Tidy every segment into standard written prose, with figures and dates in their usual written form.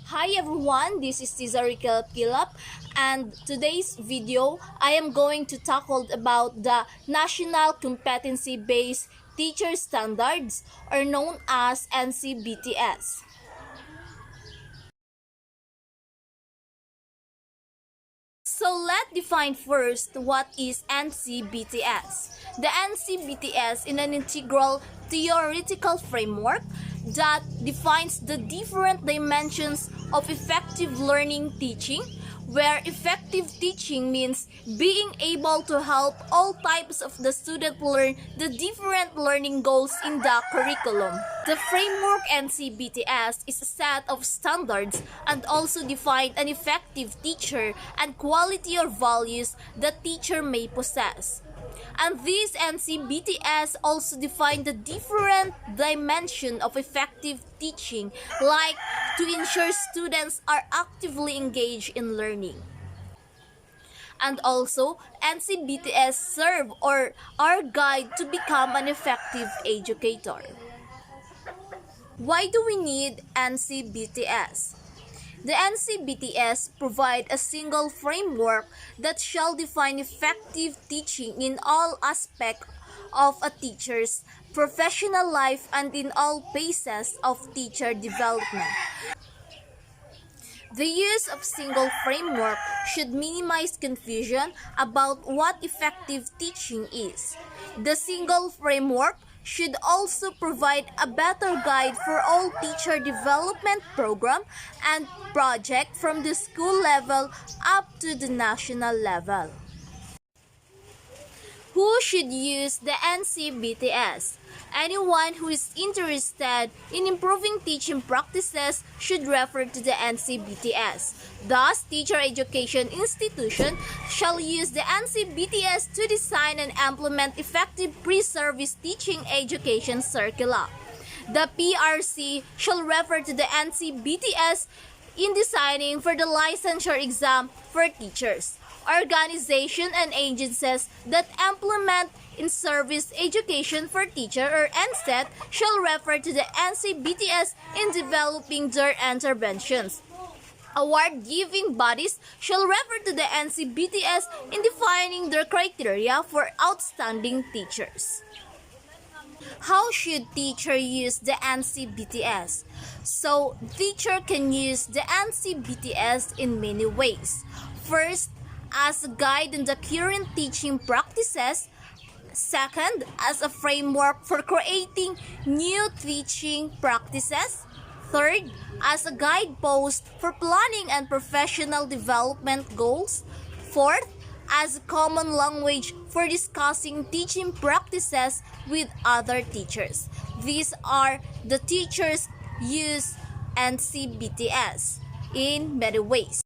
Hi everyone, this is Tizarika Pilap, and today's video I am going to tackle about the National Competency-Based Teacher Standards, or known as NCBTS. So let's define first what is NCBTS. The NCBTS is an integral theoretical framework that defines the different dimensions of effective learning teaching, where effective teaching means being able to help all types of the student learn the different learning goals in the curriculum. The framework NCBTS is a set of standards and also define an effective teacher and quality or values that teacher may possess. And these NCBTS also define the different dimension of effective teaching, like to ensure students are actively engaged in learning. And also, NCBTS serve or are guide to become an effective educator. Why do we need NCBTS? The NCBTS provide a single framework that shall define effective teaching in all aspects of a teacher's professional life and in all phases of teacher development. The use of single framework should minimize confusion about what effective teaching is. The single framework should also provide a better guide for all teacher development program and project from the school level up to the national level. Who should use the NCBTS? Anyone who is interested in improving teaching practices should refer to the NCBTS. Thus, teacher education institution shall use the NCBTS to design and implement effective pre-service teaching education curricula. The PRC shall refer to the NCBTS in designing for the licensure exam for teachers. Organization and agencies that implement in-service education for teacher or NSET shall refer to the NCBTS in developing their interventions. Award-giving bodies shall refer to the NCBTS in defining their criteria for outstanding teachers. How should teacher use the NCBTS? So, teacher can use the NCBTS in many ways. First, as a guide in the current teaching practices. Second, as a framework for creating new teaching practices. Third, as a guidepost for planning and professional development goals. Fourth, as a common language for discussing teaching practices with other teachers. These are the teachers use NCBTS in many ways.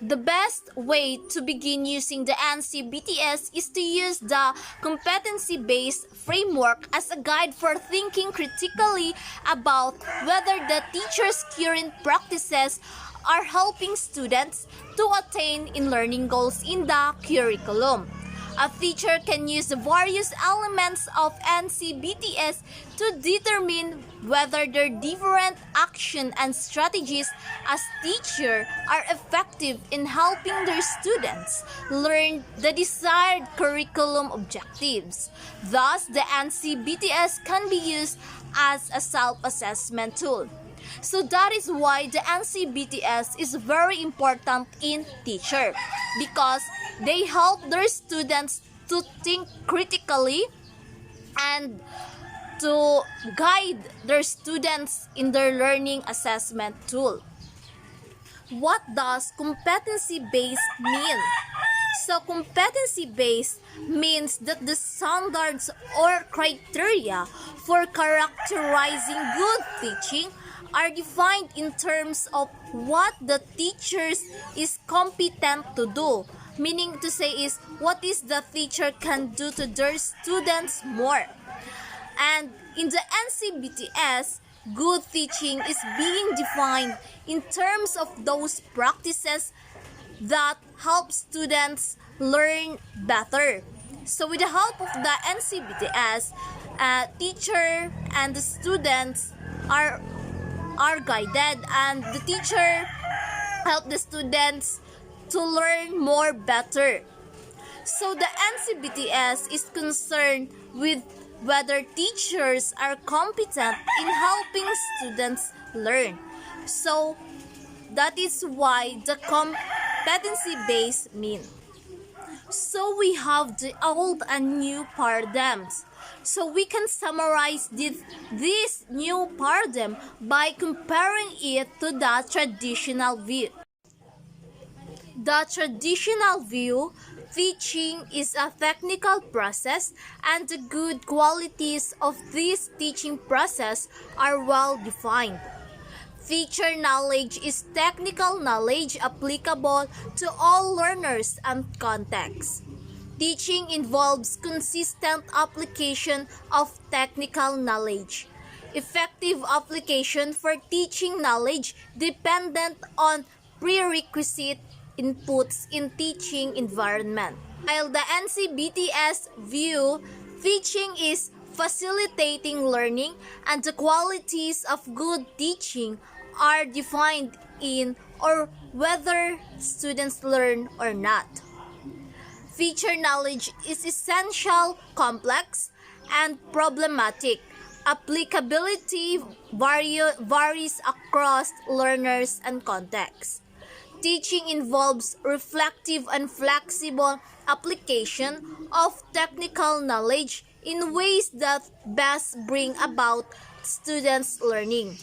The best way to begin using the NCBTS is to use the competency-based framework as a guide for thinking critically about whether the teacher's current practices are helping students to attain in learning goals in the curriculum. A teacher can use the various elements of NCBTS to determine whether their different action and strategies as teacher are effective in helping their students learn the desired curriculum objectives. Thus, the NCBTS can be used as a self-assessment tool. So that is why the NCBTS is very important in teacher, because they help their students to think critically and to guide their students in their learning assessment tool. What does competency-based mean? So competency-based means that the standards or criteria for characterizing good teaching are defined in terms of what the teachers is competent to do. Meaning to say is what is the teacher can do to their students more. And in the NCBTS, good teaching is being defined in terms of those practices that help students learn better. So with the help of the NCBTS, teacher and the students are are guided and the teacher help the students to learn more better. So the NCBTS is concerned with whether teachers are competent in helping students learn. So that is why the competency-based mean. So we have the old and new paradigms. So we can summarize this new paradigm by comparing it to the traditional view. The traditional view, teaching is a technical process and the good qualities of this teaching process are well defined. Teacher knowledge is technical knowledge applicable to all learners and contexts. Teaching involves consistent application of technical knowledge. Effective application for teaching knowledge dependent on prerequisite inputs in teaching environment. While the NCBTS view, teaching is facilitating learning and the qualities of good teaching are defined in or whether students learn or not. Teacher knowledge is essential, complex, and problematic. Applicability varies across learners and contexts. Teaching involves reflective and flexible application of technical knowledge in ways that best bring about students' learning.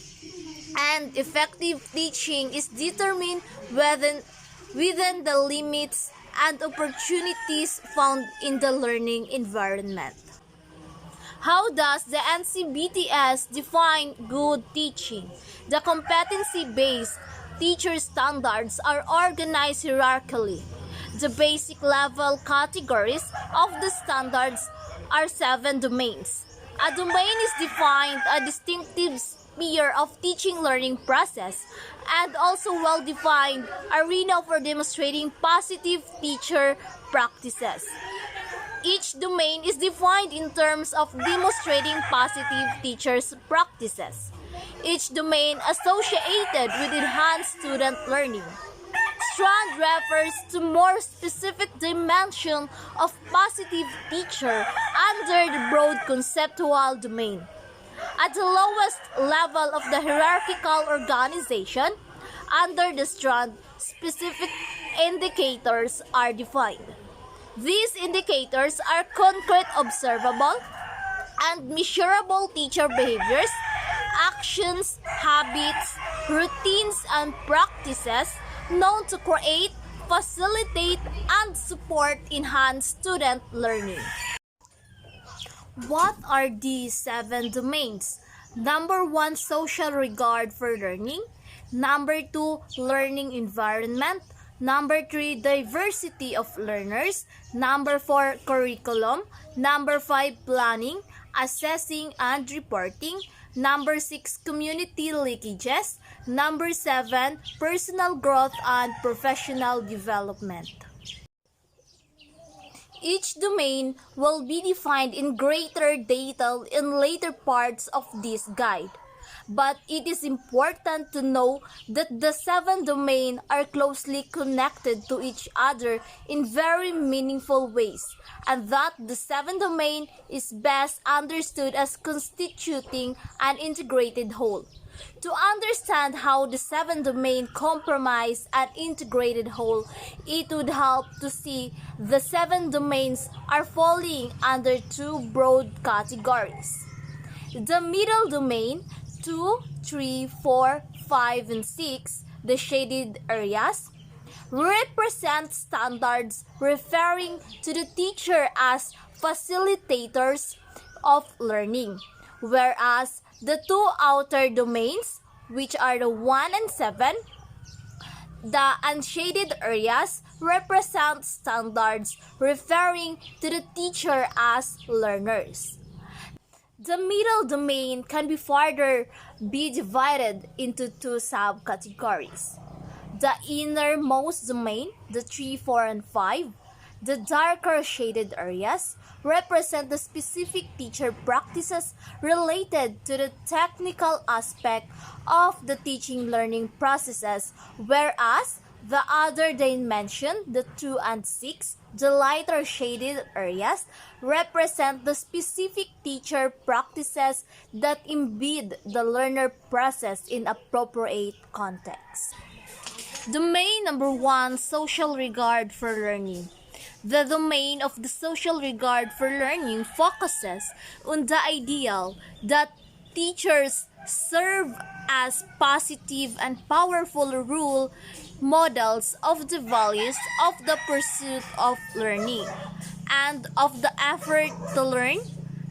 And effective teaching is determined within the limits and opportunities found in the learning environment. How does the NCBTS define good teaching? The competency-based teacher standards are organized hierarchically. The basic level categories of the standards are 7 domains. A domain is defined a distinctive sphere of teaching learning process and also well-defined arena for demonstrating positive teacher practices. Each domain is defined in terms of demonstrating positive teachers' practices. Each domain associated with enhanced student learning. Strand refers to more specific dimension of positive teacher under the broad conceptual domain. At the lowest level of the hierarchical organization, under the strand, specific indicators are defined. These indicators are concrete, observable, and measurable teacher behaviors, actions, habits, routines, and practices known to create, facilitate, and support enhanced student learning. What are these 7 domains? Number 1, social regard for learning. Number 2, learning environment. Number 3, diversity of learners. Number 4, curriculum. Number 5, planning, assessing, and reporting. Number 6, community leakages. Number 7, personal growth and professional development. Each domain will be defined in greater detail in later parts of this guide. But it is important to know that the 7 domains are closely connected to each other in very meaningful ways, and that the 7 domain is best understood as constituting an integrated whole. To understand how the 7 domain comprise an integrated whole, it would help to see the 7 domains are falling under 2 broad categories. The middle domain, 2, 3, 4, 5, and 6, the shaded areas, represent standards referring to the teacher as facilitators of learning, whereas the 2 outer domains, which are the 1 and 7, the unshaded areas, represent standards referring to the teacher as learners. The middle domain can be further be divided into 2 subcategories. The innermost domain, the 3, 4, and 5, the darker shaded areas, represent the specific teacher practices related to the technical aspect of the teaching learning processes, whereas the other dimension, the 2 and 6, the lighter shaded areas, represent the specific teacher practices that embed the learner process in appropriate context. Domain number 1, social regard for learning. The domain of the social regard for learning focuses on the ideal that teachers serve as positive and powerful role models of the values of the pursuit of learning and of the effort to learn,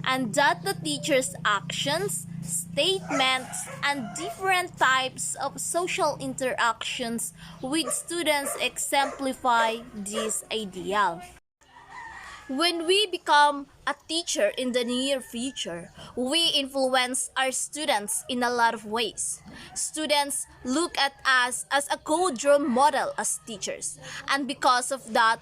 and that the teacher's actions, statements, and different types of social interactions with students exemplify this ideal. When we become a teacher in the near future, we influence our students in a lot of ways. Students look at us as a good role model as teachers, and because of that,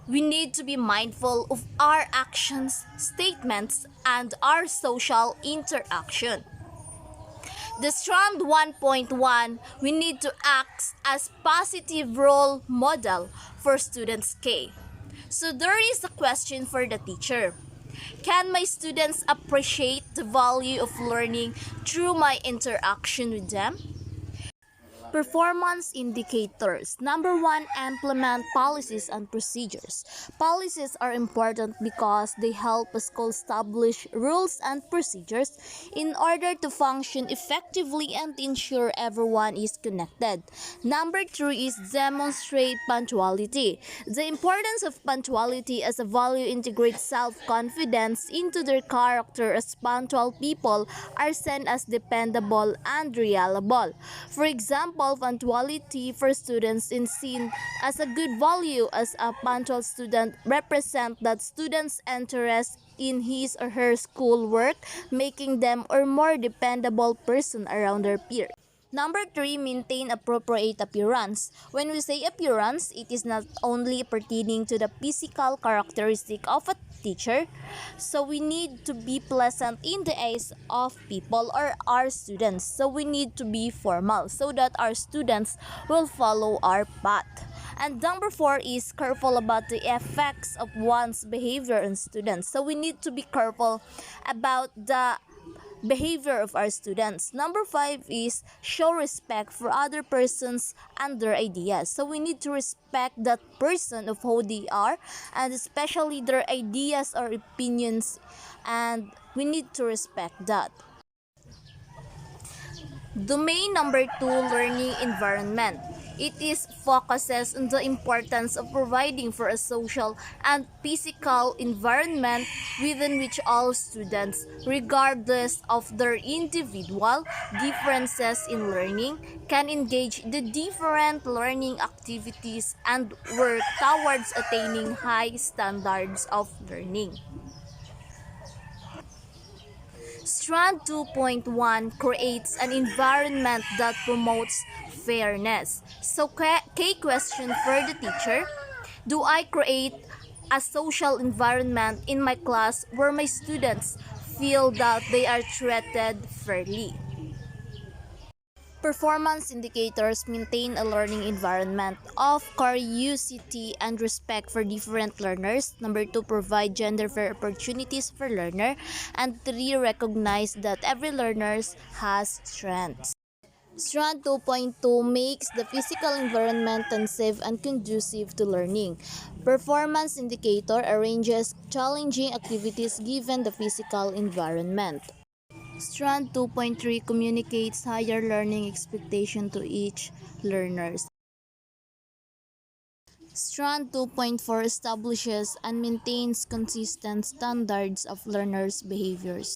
we need to be mindful of our actions, statements, and our social interaction. The strand 1.1, we need to act as positive role model for students K. So there is a question for the teacher. Can my students appreciate the value of learning through my interaction with them? Performance indicators. Number 1, implement policies and procedures. Policies are important because they help a school establish rules and procedures in order to function effectively and ensure everyone is connected. Number 3 is demonstrate punctuality. The importance of punctuality as a value integrates self-confidence into their character, as punctual people are seen as dependable and reliable. For example, punctuality for students is seen as a good value, as a punctual student represents that student's interest in his or her schoolwork, making them a more dependable person around their peers. Number 3, maintain appropriate appearance. When we say appearance, it is not only pertaining to the physical characteristic of a teacher, so we need to be pleasant in the eyes of people or our students. So we need to be formal so that our students will follow our path. And number 4 is careful about the effects of one's behavior on students. So we need to be careful about the behavior of our students. Number 5 is show respect for other persons and their ideas. So we need to respect that person of who they are, and especially their ideas or opinions, and we need to respect that. Domain number 2, learning environment. It is focuses on the importance of providing for a social and physical environment within which all students, regardless of their individual differences in learning, can engage in the different learning activities and work towards attaining high standards of learning. Strand 2.1 creates an environment that promotes fairness. So, K question for the teacher: do I create a social environment in my class where my students feel that they are treated fairly? Performance indicators maintain a learning environment of curiosity and respect for different learners. Number 2, provide gender fair opportunities for learner. And 3, recognize that every learner has strengths. Strand 2.2 makes the physical environment safe and conducive to learning. Performance indicator arranges challenging activities given the physical environment. Strand 2.3 communicates higher learning expectation to each learner. Strand 2.4 establishes and maintains consistent standards of learners' behaviors.